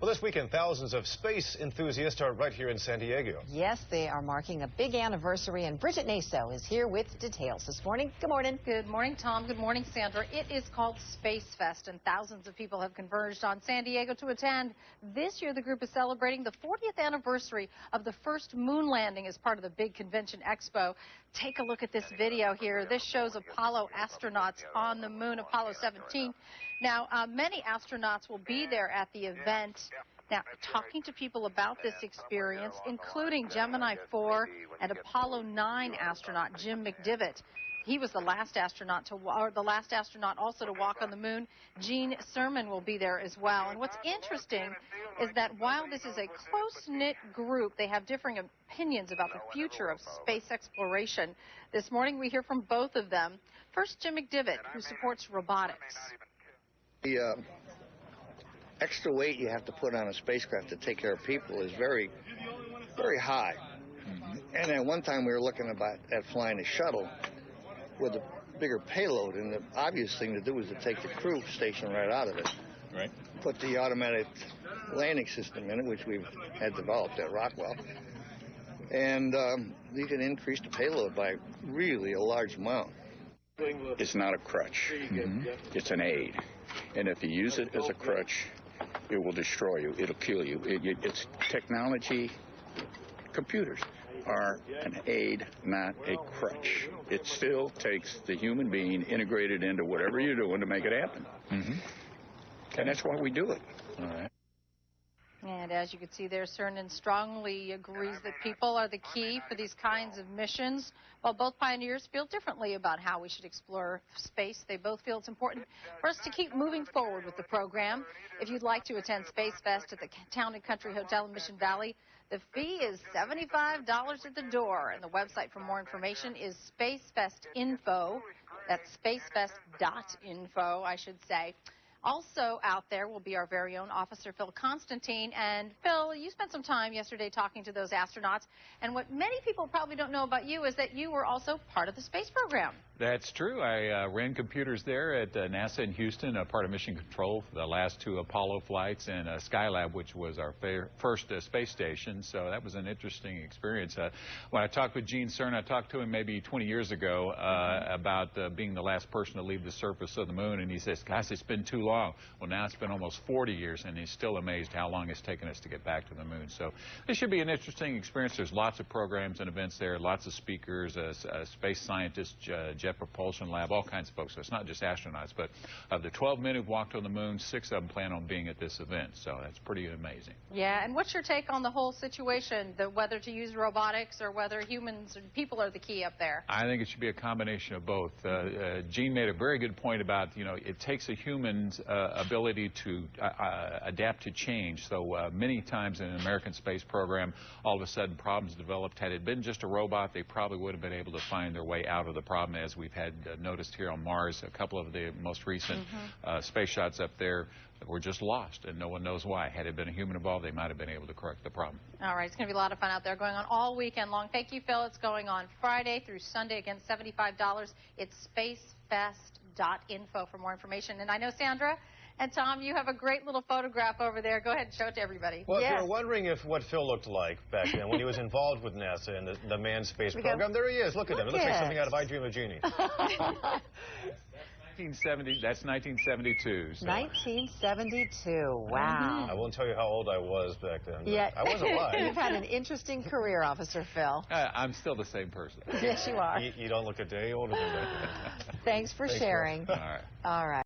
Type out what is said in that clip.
Well, this weekend, thousands of space enthusiasts are right here in San Diego. Yes, they are marking a big anniversary, and Bridget Naso is here with details this morning. Good morning. Good morning, Tom. Good morning, Sandra. It is called Spacefest, and thousands of people have converged on San Diego to attend. This year, the group is celebrating the 40th anniversary of the first moon landing as part of the big convention expo. Take a look at this video here. This shows Apollo astronauts on the moon, Apollo 17. Now, many astronauts will be there at the event. Now, talking to people about this experience, including Gemini 4 and Apollo 9 astronaut Jim McDivitt. He was the last astronaut also to walk on the moon. Cernan will be there as well. And what's interesting is that while this is a close-knit group, they have differing opinions about the future of space exploration. This morning, we hear from both of them. First, Jim McDivitt, who supports robotics. The extra weight you have to put on a spacecraft to take care of people is very, very high. And at one time we were looking at flying a shuttle with a bigger payload, and the obvious thing to do was to take the crew station right out of it. Right. Put the automatic landing system in it, which we've had developed at Rockwell. And you can increase the payload by really a large amount. It's not a crutch. It's an aid. And if you use it as a crutch, it will destroy you. It'll kill you. It's technology. Computers are an aid, not a crutch. It still takes the human being integrated into whatever you're doing to make it happen. And that's why we do it. All right. And as you can see there, Cernan strongly agrees that people are the key for these kinds of missions. While both pioneers feel differently about how we should explore space, they both feel it's important for us to keep moving forward with the program. If you'd like to attend Spacefest at the Town and Country Hotel in Mission Valley, the fee is $75 at the door, and the website for more information is Spacefest Info. That's spacefest.info, I should say. Also out there will be our very own Officer Phil Constantine. And Phil, you spent some time yesterday talking to those astronauts. And what many people probably don't know about you is that you were also part of the space program. That's true. I ran computers there at NASA in Houston, a part of mission control for the last two Apollo flights, and Skylab, which was our first space station. So that was an interesting experience. When I talked with Cernan, I talked to him maybe 20 years ago about being the last person to leave the surface of the moon, and he says, "Gosh, it's been too long." Well, now it's been almost 40 years, and he's still amazed how long it's taken us to get back to the moon. So this should be an interesting experience. There's lots of programs and events there, lots of speakers, space scientists, Jet Propulsion Lab, all kinds of folks. So it's not just astronauts, but of the 12 men who've walked on the moon, 6 of them plan on being at this event. So that's pretty amazing. Yeah, and what's your take on the whole situation, whether to use robotics or whether humans and people are the key up there? I think it should be a combination of both. Gene made a very good point about, it takes a human's ability to adapt to change. So many times in an American space program, all of a sudden problems developed. Had it been just a robot, they probably would have been able to find their way out of the problem, as we've had noticed here on Mars. A couple of the most recent space shots up there were just lost, and no one knows why. Had it been a human involved, they might have been able to correct the problem. All right, it's going to be a lot of fun out there, going on all weekend long. Thank you, Phil. It's going on Friday through Sunday. Again, $75. It's spacefest.info for more information. And I know, Sandra and Tom, you have a great little photograph over there. Go ahead and show it to everybody. Well, if you're wondering what Phil looked like back then when he was involved with NASA and the manned space program, there he is. Look at him. It looks like something out of I Dream of Jeannie. 1970, that's 1972. So. 1972. Wow. I won't tell you how old I was back then. Yeah. I was alive. You've had an interesting career, Officer Phil. I'm still the same person. Yes, you are. You don't look a day older than that. Thanks for sharing. All right. All right.